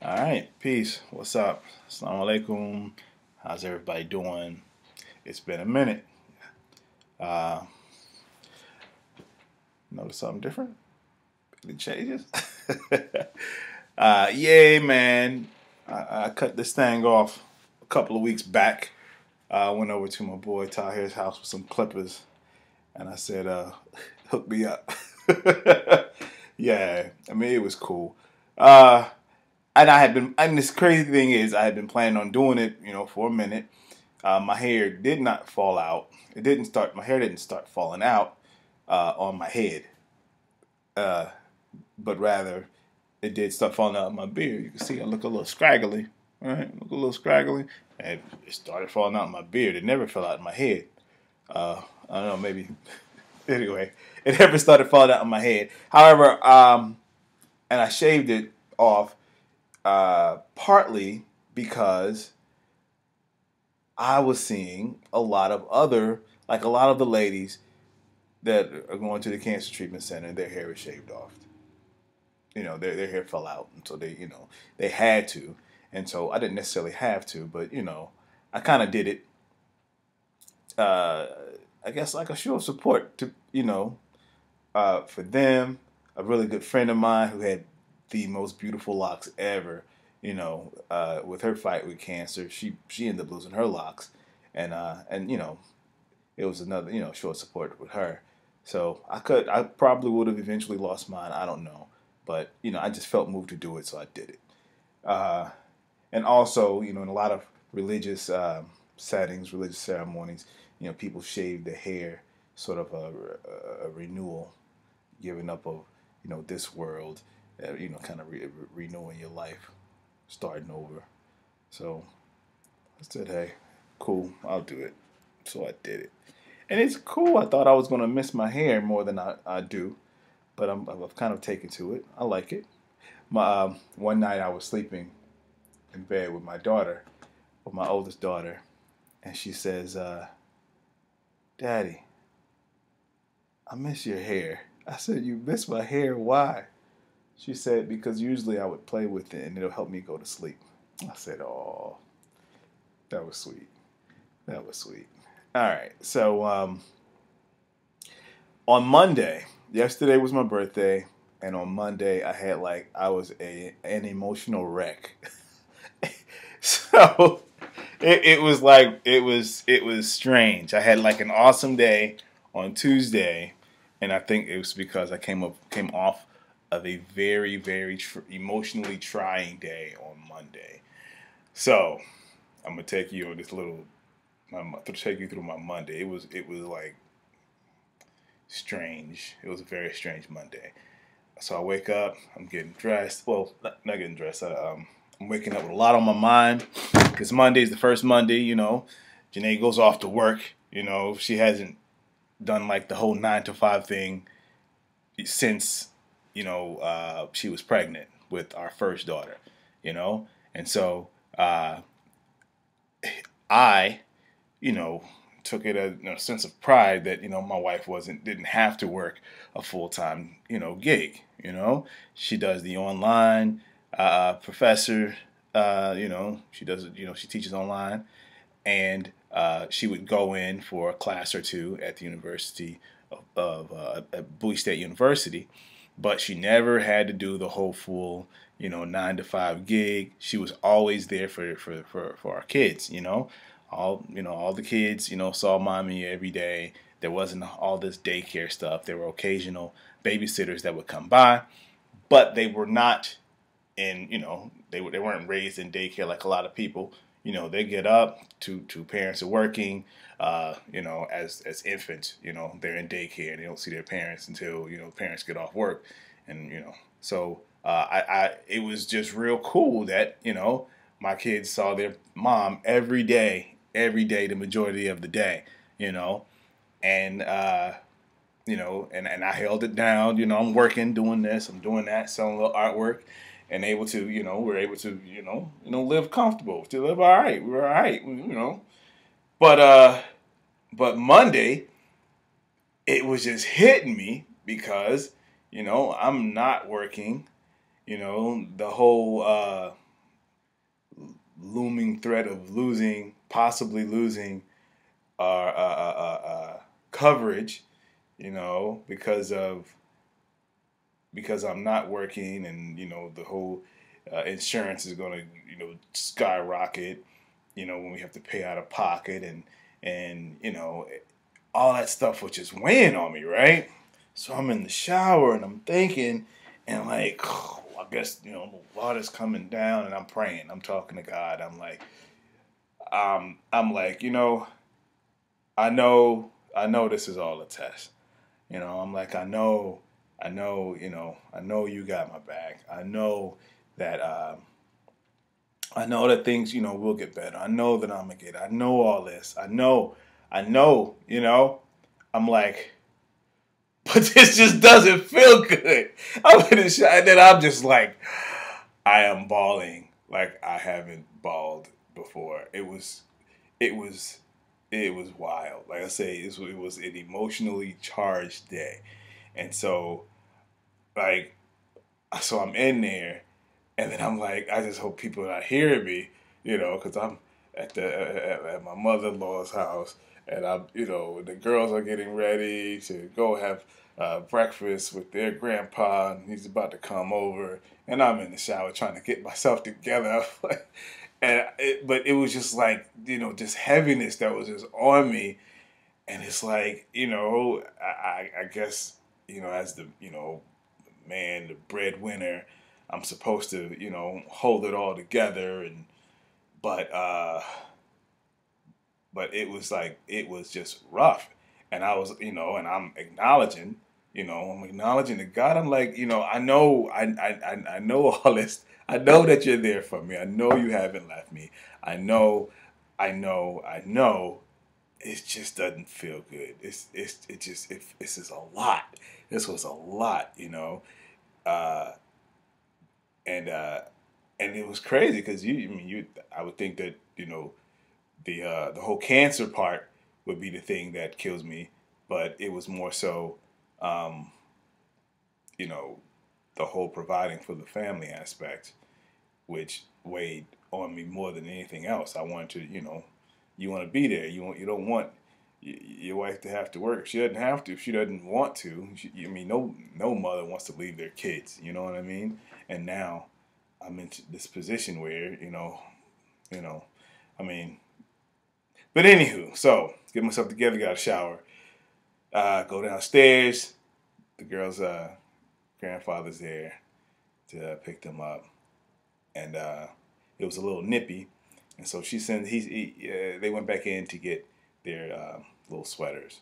All right, peace. What's up? Assalamu alaikum. How's everybody doing? It's been a minute. Uh, Notice something different? Any changes? Yay, man. I cut this thing off a couple of weeks back. I went over to my boy Tahir's house with some clippers, and I said, hook me up. Yeah, I mean, it was cool. Uh, and this crazy thing is, I had been planning on doing it, for a minute. My hair did not fall out. My hair didn't start falling out on my head, uh, but rather it did start falling out of my beard. You can see I look a little scraggly, right? Look a little scraggly, and it started falling out of my beard. It never fell out of my head. I don't know, maybe. Anyway, it never started falling out of my head. However, and I shaved it off partly because I was seeing a lot of the ladies that are going to the cancer treatment center, their hair is shaved off. Their hair fell out, and so they had to, and so I didn't necessarily have to, but I kind of did it. Uh, I guess like a show of support to for them. A really good friend of mine who had the most beautiful locks ever. With her fight with cancer, she ended up losing her locks, and it was another show of support with her. So I probably would have eventually lost mine. I don't know, but I just felt moved to do it, so I did it. Uh, and also, in a lot of religious settings, religious ceremonies, people shave their hair, sort of a renewal, giving up of this world, kind of renewing your life, starting over. So I said, hey, cool, I'll do it. So I did it. And it's cool. I thought I was going to miss my hair more than I do, but I've kind of taken to it. I like it. One night I was sleeping in bed with my daughter, with my oldest daughter, and she says, Daddy, I miss your hair. I said, you miss my hair? Why? She said, because usually I would play with it and it'll help me go to sleep. I said, oh, that was sweet. That was sweet. All right. So on Monday, yesterday was my birthday, and on Monday I was an emotional wreck. So it was strange. I had like an awesome day on Tuesday, and I think it was because I came off of a very emotionally trying day on Monday. So I'm gonna take you on this little. I'm gonna take you through my Monday. It was like strange. It was a very strange Monday. So I wake up. I'm getting dressed. Well, not getting dressed. I'm waking up with a lot on my mind because Monday is the first Monday. Janae goes off to work. She hasn't done like the whole 9 to 5 thing since she was pregnant with our first daughter. And so I you know, took it as a sense of pride that my wife didn't have to work a full time gig. She does the online professor. She does it. She teaches online, and she would go in for a class or two at the University of at Bowie State University, but she never had to do the whole full 9 to 5 gig. She was always there for our kids. All the kids saw mommy every day. There wasn't all this daycare stuff. There were occasional babysitters that would come by, but they were not in they weren't raised in daycare like a lot of people. They get up, two parents are working. As infants, they're in daycare and they don't see their parents until parents get off work, and so I it was just real cool that my kids saw their mom every day, the majority of the day, and and I held it down. I'm working, doing this, I'm doing that, selling a little artwork, and able to, we're able to, live comfortable, to live all right. We're all right, But but Monday, it was just hitting me because I'm not working. The whole looming threat of possibly losing our coverage, because I'm not working, and the whole insurance is going to skyrocket, when we have to pay out of pocket, and all that stuff was just weighing on me, right? So I'm in the shower and I'm thinking, and like, oh, I guess the water's coming down, and I'm praying, I'm talking to God. I'm like, I know this is all a test. I'm like, I know you got my back. That I know that things, will get better. I know that I'm gonna get it. I know all this. I know. I'm like, but this just doesn't feel good. I'm in the shot, and then I'm just like, I am bawling like I haven't bawled before. It was wild. Like I say, it was an emotionally charged day, and like, so I'm in there, and then I'm like, I just hope people are not hearing me, because I'm at my mother-in-law's house, and the girls are getting ready to go have breakfast with their grandpa, and he's about to come over, and I'm in the shower trying to get myself together. But it was just like, just heaviness that was just on me, and it's like, I guess, as the man, the breadwinner, I'm supposed to, hold it all together, but uh, but it was just rough, and I was, and I'm acknowledging to God. I'm like, I know all this. I know that you're there for me. I know you haven't left me. I know, I know. It just doesn't feel good. This is a lot. This was a lot, uh, and uh, and it was crazy because I would think that the whole cancer part would be the thing that kills me, but it was more so, um, you know, the whole providing for the family aspect, which weighed on me more than anything else. I wanted to, you want to be there. You don't want your wife to have to work. She doesn't have to if she doesn't want to. No mother wants to leave their kids. You know what I mean? And now I'm into this position where you know, I mean. But anywho, so get myself together, got a shower, go downstairs. The girl's grandfather's there to pick them up, and it was a little nippy, and so she sent. They went back in to get their little sweaters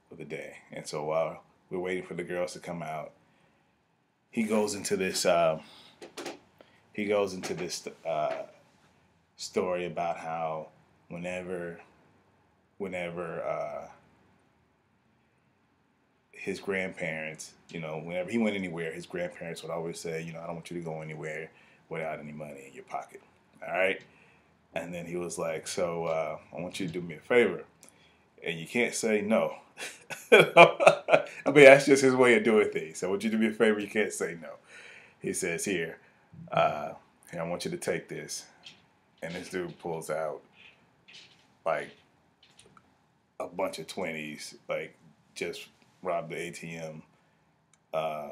for the day, and so while we're waiting for the girls to come out, he goes into this. Story about how whenever his grandparents, whenever he went anywhere, his grandparents would always say, I don't want you to go anywhere without any money in your pocket. All right. And then he was like, so I want you to do me a favor. And you can't say no. I mean, that's just his way of doing things. I want you to do me a favor. You can't say no. He says, here, I want you to take this. And this dude pulls out like a bunch of 20s, like just robbed the ATM, uh,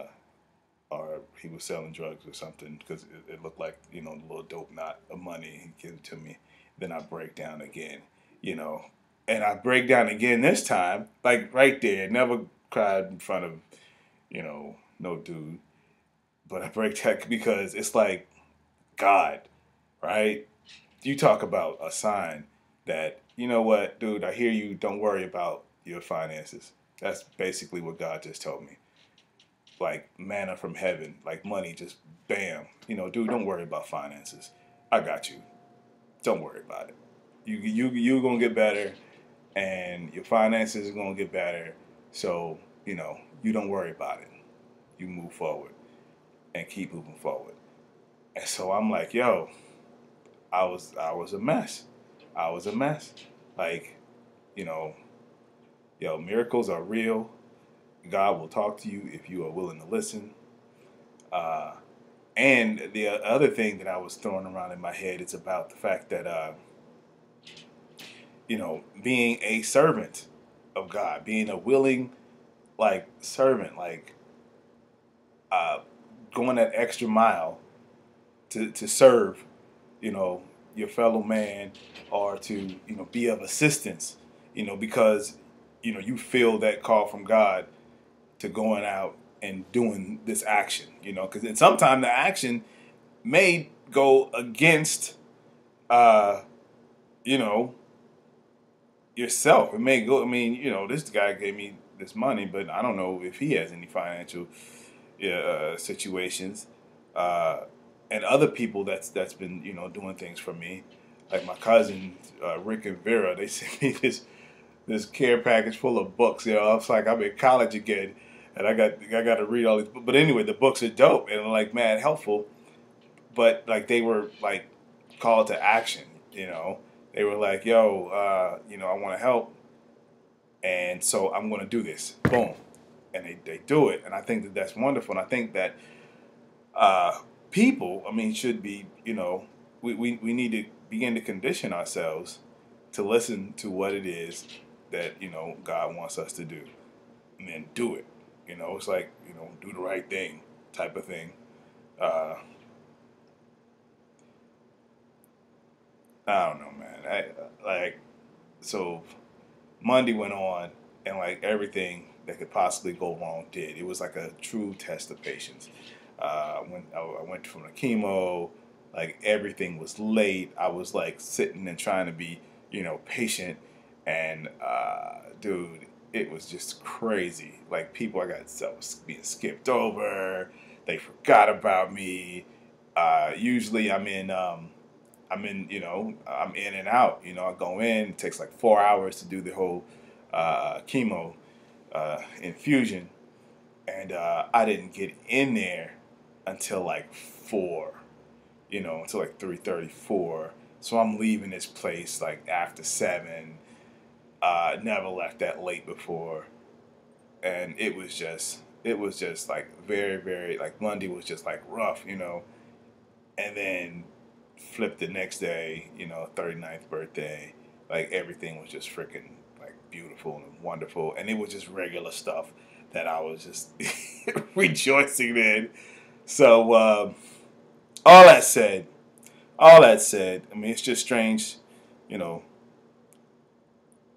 or he was selling drugs or something, because it looked like, the little dope knot of money. He gave it to me. Then I break down again, you know, and I break down again this time, like right there. Never cried in front of, no dude, but I break down because it's like God, right? You talk about a sign that, you know what, dude, I hear you. Don't worry about your finances. That's basically what God just told me. Like manna from heaven, like money, just bam. Dude, don't worry about finances. I got you. Don't worry about it. You're gonna get better, and your finances are gonna get better. So you don't worry about it. You move forward and keep moving forward. And so I'm like, yo, I was a mess. I was a mess. Like, you know, miracles are real. God will talk to you if you are willing to listen. Uh, And the other thing that I was throwing around in my head is about the fact that being a servant of God, being a willing like servant, like uh, going that extra mile to serve, you know, your fellow man, or to be of assistance, because you feel that call from God to going out and doing this action, because sometimes the action may go against, uh, you know, yourself. It may go. I mean, this guy gave me this money, but I don't know if he has any financial situations, and other people that's been doing things for me, like my cousins Rick and Vera. They sent me this care package full of books. I was like, I'm in college again, and I got to read all these. But anyway, the books are dope and like mad helpful. But like they were like called to action. They were like, yo, I want to help, and so I'm going to do this. Boom. And they do it. And I think that that's wonderful. And I think that people, should be, we need to begin to condition ourselves to listen to what it is that, God wants us to do. And then do it. It's like, do the right thing type of thing. I don't know, man. So Monday went on, and like everything that could possibly go wrong did. It was like a true test of patience. When I went from the chemo, like everything was late. I was like sitting and trying to be, patient, and dude, it was just crazy. Like people, I was being skipped over. They forgot about me. Usually, I'm in, I'm in and out. I go in. It takes like 4 hours to do the whole chemo infusion, and I didn't get in there until like 4, until like 3:34. So I'm leaving this place like after 7. Never left that late before, and it was just like very, very, like Monday was just like rough, and then flipped the next day, 39th birthday, like everything was just freaking like beautiful and wonderful, and it was just regular stuff that I was just rejoicing in. So all that said, it's just strange,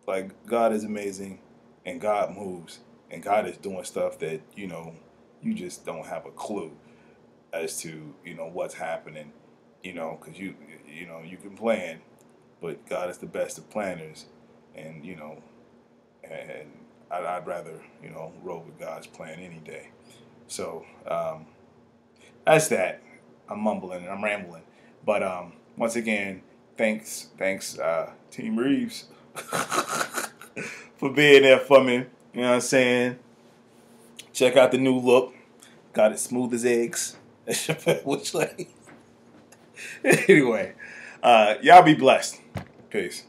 like God is amazing, and God moves, and God is doing stuff that you just don't have a clue as to what's happening, because you can plan, but God is the best of planners, and and I'd rather roll with God's plan any day. So that's that. I'm mumbling and I'm rambling, but once again, thanks, Team Reeves, for being there for me. You know what I'm saying? Check out the new look. Got it smooth as eggs. Which way? Anyway, y'all be blessed. Peace.